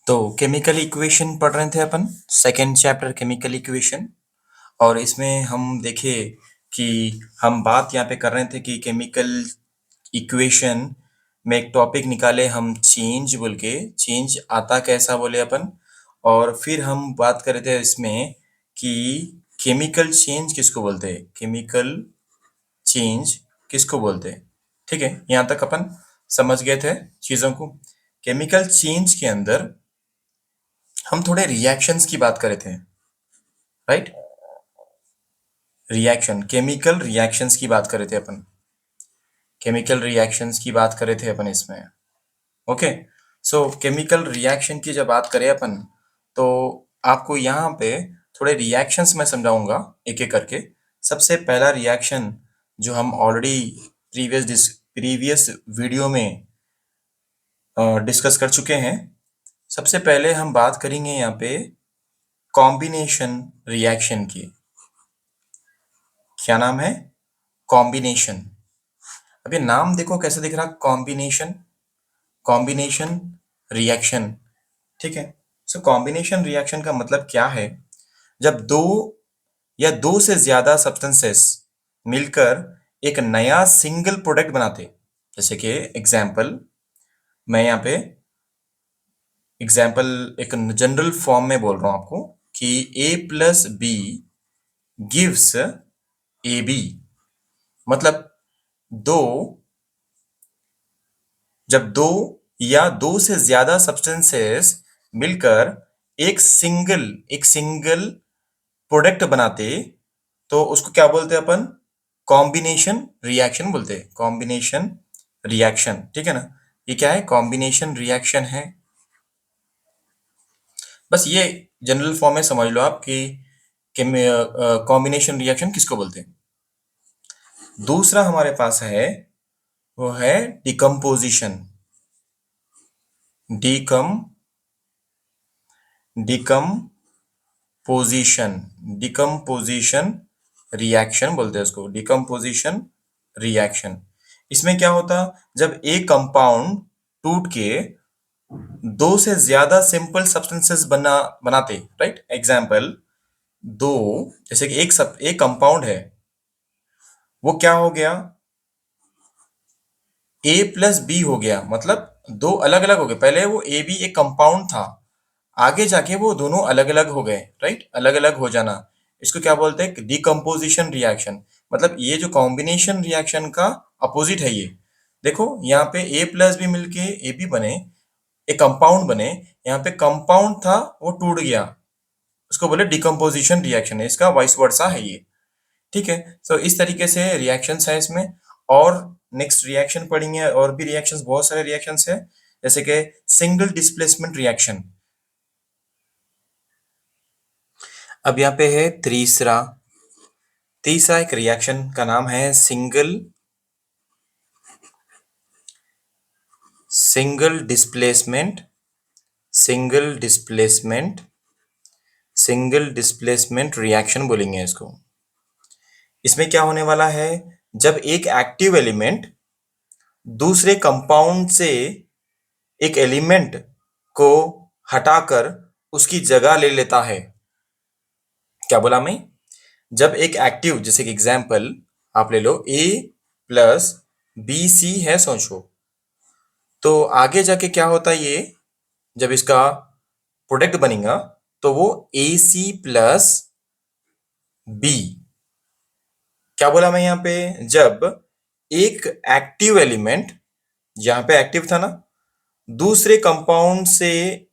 तो chemical equation पढ़ रहे थे अपन, सेकेंड चैप्टर केमिकल इक्वेशन। और इसमें हम देखे कि हम बात यहाँ पे कर रहे थे कि केमिकल इक्वेशन में एक टॉपिक निकाले हम, चेंज बोल के। चेंज आता कैसा बोले अपन। और फिर हम बात कर रहे थे इसमें कि केमिकल चेंज किसको बोलते हैं, केमिकल चेंज किसको बोलते हैं। ठीक है, यहाँ तक अपन समझ गए थे चीजों को। केमिकल चेंज के अंदर हम थोड़े रिएक्शंस की बात कर रहे थे, राइट। रिएक्शन, केमिकल रिएक्शंस की बात कर रहे थे अपन, केमिकल रिएक्शंस की बात कर रहे थे अपन इसमें। ओके, सो केमिकल रिएक्शन की जब बात करें अपन, तो आपको यहाँ पे थोड़े रिएक्शंस मैं समझाऊंगा एक एक करके। सबसे पहला रिएक्शन जो हम ऑलरेडी प्रीवियस वीडियो में डिस्कस कर चुके हैं। सबसे पहले हम बात करेंगे यहाँ पे कॉम्बिनेशन रिएक्शन की। क्या नाम है? कॉम्बिनेशन। अब ये नाम देखो कैसे दिख रहा, कॉम्बिनेशन, कॉम्बिनेशन रिएक्शन। ठीक है, सो कॉम्बिनेशन रिएक्शन का मतलब क्या है? जब दो या दो से ज्यादा सब्सटेंसेस मिलकर एक नया सिंगल प्रोडक्ट बनाते। जैसे कि एग्जाम्पल, मैं यहाँ पे एग्जाम्पल एक जनरल फॉर्म में बोल रहा हूं आपको कि a plus B gives A B. मतलब दो, जब दो या दो से ज्यादा सब्सटेंसेस मिलकर एक सिंगल प्रोडक्ट बनाते, तो उसको क्या बोलते हैं अपन? कॉम्बिनेशन रिएक्शन बोलते हैं, कॉम्बिनेशन रिएक्शन। ठीक है ना, ये क्या है? कॉम्बिनेशन रिएक्शन है। बस ये जनरल फॉर्म में समझ लो आप कि कॉम्बिनेशन रिएक्शन किसको बोलते हैं। दूसरा हमारे पास है, वो है डिकम्पोजिशन। डिकम डिकम्पोजिशन डिकम्पोजिशन रिएक्शन बोलते हैं उसको, डिकम्पोजिशन रिएक्शन। इसमें क्या होता, जब एक कंपाउंड टूट के दो से ज्यादा सिंपल सब्सटेंसेस बनाते, राइट। एग्जाम्पल, दो, जैसे कि एक कंपाउंड है, वो क्या हो गया? ए प्लस बी हो गया। मतलब दो अलग अलग हो गए। पहले वो ए बी एक कंपाउंड था, आगे जाके वो दोनों अलग अलग हो गए, राइट। अलग अलग हो जाना, इसको क्या बोलते हैं? Decomposition reaction. मतलब ये जो कॉम्बिनेशन रिएक्शन का अपोजिट है ये। देखो यहाँ पे ए प्लस बी मिलके ए बी बने, एक कंपाउंड बने। यहाँ पे कंपाउंड था, वो टूट गया, उसको बोले डिकम्पोजिशन रिएक्शन है। इसका वाइस वर्सा है ये। ठीक है, तो इस तरीके से रिएक्शंस है इसमें। और नेक्स्ट रिएक्शन पढ़ेंगे, और भी रिएक्शंस, बहुत सारे रिएक्शंस है, जैसे कि सिंगल डिस्प्लेसमेंट रिएक्शन। अब यहाँ पे है तीसरा तीसरा एक रिएक्शन का नाम है single displacement single displacement single displacement reaction बोलेंगे इसको। इसमें क्या होने वाला है, जब एक एक्टिव एलिमेंट दूसरे कंपाउंड से एक एलिमेंट को हटाकर उसकी जगह ले लेता है। क्या बोला मैं? जब एक एक्टिव, जैसे कि एग्जाम्पल आप ले लो, ए प्लस बी सी है सोचो, तो आगे जाके क्या होता है ये, जब इसका प्रोडक्ट बनेगा तो वो ए सी प्लस बी। क्या बोला मैं यहाँ पे? जब एक एक्टिव एलिमेंट, जहां पे एक्टिव था ना, दूसरे कंपाउंड से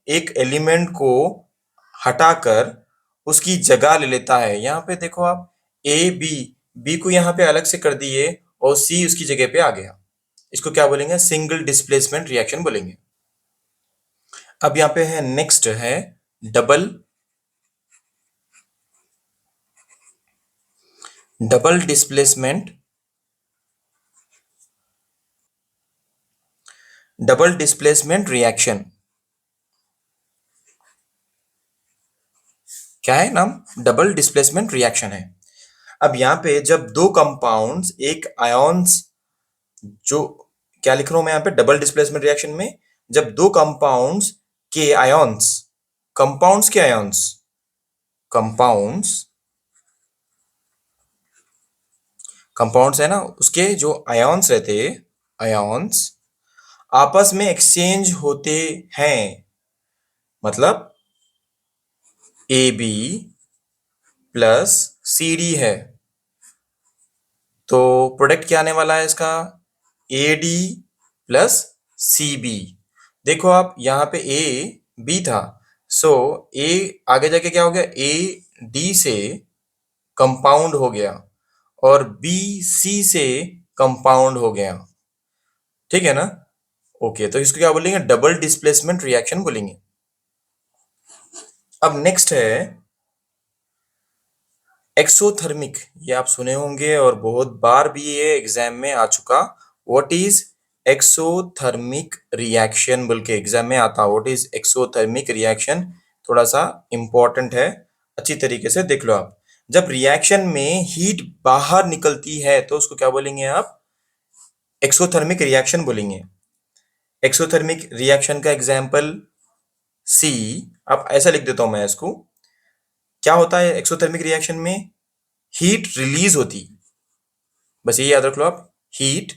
एक एलिमेंट को हटाकर उसकी जगह ले लेता है। यहाँ पे देखो आप, ए बी, बी को यहाँ पे अलग से कर दिए और सी उसकी जगह पे आ गया। इसको क्या बोलेंगे? सिंगल डिस्प्लेसमेंट रिएक्शन बोलेंगे। अब यहाँ पे है, नेक्स्ट है double double displacement double displacement reaction. क्या है नाम? डबल डिस्प्लेसमेंट रिएक्शन है। अब यहाँ पे जब दो कंपाउंड्स, एक आयन्स, जो क्या लिख रहा हूं मैं यहाँ पे डबल डिस्प्लेसमेंट रिएक्शन में, जब दो कंपाउंड्स के आयॉन्स, कंपाउंड्स के आयॉन्स, कंपाउंड्स, कंपाउंड्स है ना, उसके जो आयॉन्स रहते, आयॉन्स आपस में एक्सचेंज होते हैं। मतलब AB प्लस CD है, तो प्रोडक्ट क्या आने वाला है इसका, AD प्लस CB। देखो आप यहाँ पे AB था, सो A आगे जाके क्या हो गया, AD से कंपाउंड हो गया और BC से कंपाउंड हो गया। ठीक है ना? ओके, तो इसको क्या बोलेंगे, डबल डिस्प्लेसमेंट रिएक्शन बोलेंगे। अब नेक्स्ट है एक्सोथर्मिक। ये आप सुने होंगे और बहुत बार भी ये एग्जाम में आ चुका। व्हाट इज एक्सोथर्मिक रिएक्शन बोल के एग्जाम में आता। व्हाट इज एक्सोथर्मिक रिएक्शन, थोड़ा सा इंपॉर्टेंट है, अच्छी तरीके से देख लो आप। जब रिएक्शन में हीट बाहर निकलती है तो उसको क्या बोलेंगे आप, एक्सोथर्मिक रिएक्शन बोलेंगे। एक्सोथर्मिक रिएक्शन का एग्जाम्पल सी, अब ऐसा लिख देता हूं मैं इसको। क्या होता है एक्सोथर्मिक रिएक्शन में, हीट रिलीज होती, बस ये याद रख लो आप, हीट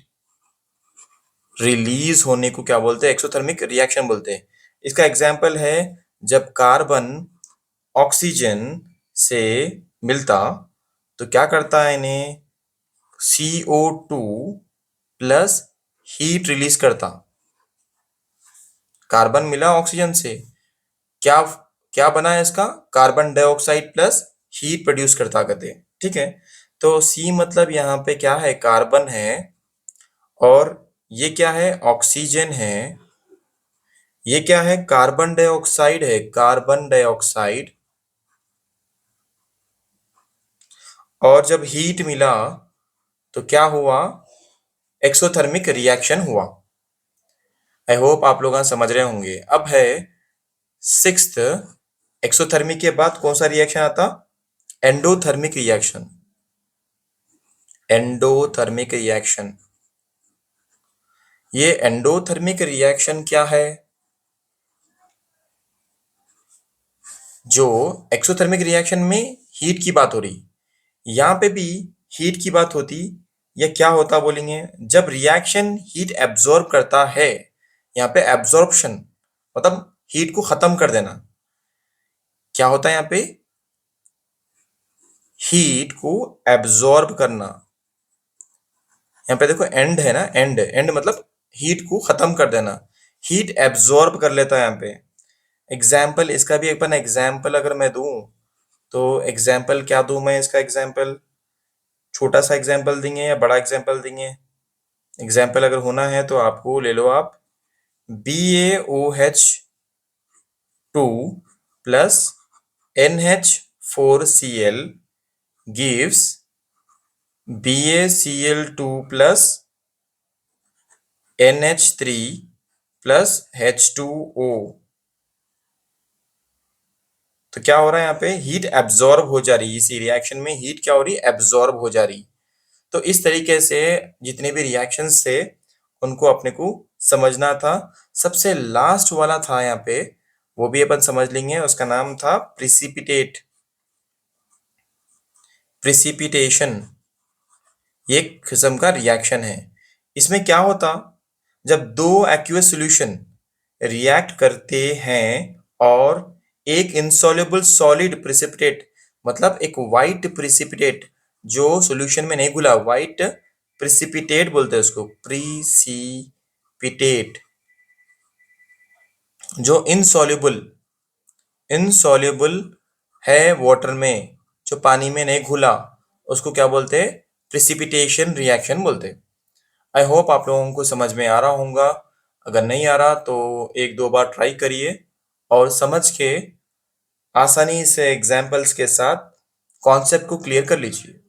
रिलीज होने को क्या बोलते हैं, एक्सोथर्मिक रिएक्शन बोलते हैं। इसका एग्जाम्पल है जब कार्बन ऑक्सीजन से मिलता तो क्या करता है इन्हें, CO2 प्लस हीट रिलीज करता। कार्बन मिला ऑक्सीजन से, क्या क्या बना है इसका, carbon dioxide plus heat produce करता कहते हैं। ठीक है, तो C मतलब यहाँ पे क्या है, कार्बन है, और ये क्या है, ऑक्सीजन है, ये क्या है, कार्बन डाइऑक्साइड है, कार्बन डाइऑक्साइड। और जब हीट मिला तो क्या हुआ, एक्सोथर्मिक रिएक्शन हुआ। आई होप आप लोग समझ रहे होंगे। अब है सिक्स्थ, एक्सोथर्मिक के बाद कौन सा रिएक्शन आता, एंडोथर्मिक रिएक्शन। एंडोथर्मिक रिएक्शन, ये एंडोथर्मिक रिएक्शन क्या है, जो एक्सोथर्मिक रिएक्शन में हीट की बात हो रही, यहां पे भी हीट की बात होती। या क्या होता बोलेंगे, जब रिएक्शन हीट एब्जॉर्ब करता है, यहाँ पे एब्जॉर्प्शन मतलब हीट को खत्म कर देना। क्या होता है यहाँ पे, हीट को एब्जॉर्ब करना। यहाँ पे देखो एंड है ना, एंड, एंड मतलब हीट को खत्म कर देना, हीट एब्जॉर्ब कर लेता है यहाँ पे। एग्जाम्पल इसका भी अपन एग्जाम्पल अगर मैं दूं तो एग्जाम्पल क्या दूं मैं इसका, एग्जाम्पल छोटा सा एग्जाम्पल देंगे या बड़ा एग्जाम्पल देंगे। एग्जाम्पल अगर होना है तो आपको ले लो आप, BaOH2 plus NH4Cl gives BaCl2 plus NH3 plus H2O। तो क्या हो रहा है यहाँ पे, हीट एब्जॉर्ब हो जा रही, इसी रिएक्शन में हीट क्या हो रही, एब्जॉर्ब हो जा रही। तो इस तरीके से जितने भी रिएक्शंस थे उनको अपने को समझना था। सबसे लास्ट वाला था यहाँ पे, वो भी अपन समझ लेंगे, उसका नाम था प्रिसिपिटेट, प्रिसिपिटेशन। ये एक किस्म का रिएक्शन है। इसमें क्या होता, जब दो एक्वस सॉल्यूशन रिएक्ट करते हैं और एक इनसॉल्युबल सॉलिड प्रिसिपिटेट, मतलब एक वाइट प्रिसिपिटेट जो सॉल्यूशन में नहीं घुला, वाइट प्रिसिपिटेट बोलते हैं उसको, प्रिसिपिटेट, जो इनसॉल्युबल, इनसॉल्युबल है वाटर में, जो पानी में नहीं घुला, उसको क्या बोलते हैं, प्रिसिपिटेशन रिएक्शन बोलते हैं। आई होप आप लोगों को समझ में आ रहा होगा। अगर नहीं आ रहा तो एक दो बार ट्राई करिए और समझ के आसानी से एग्जाम्पल्स के साथ कॉन्सेप्ट को क्लियर कर लीजिए।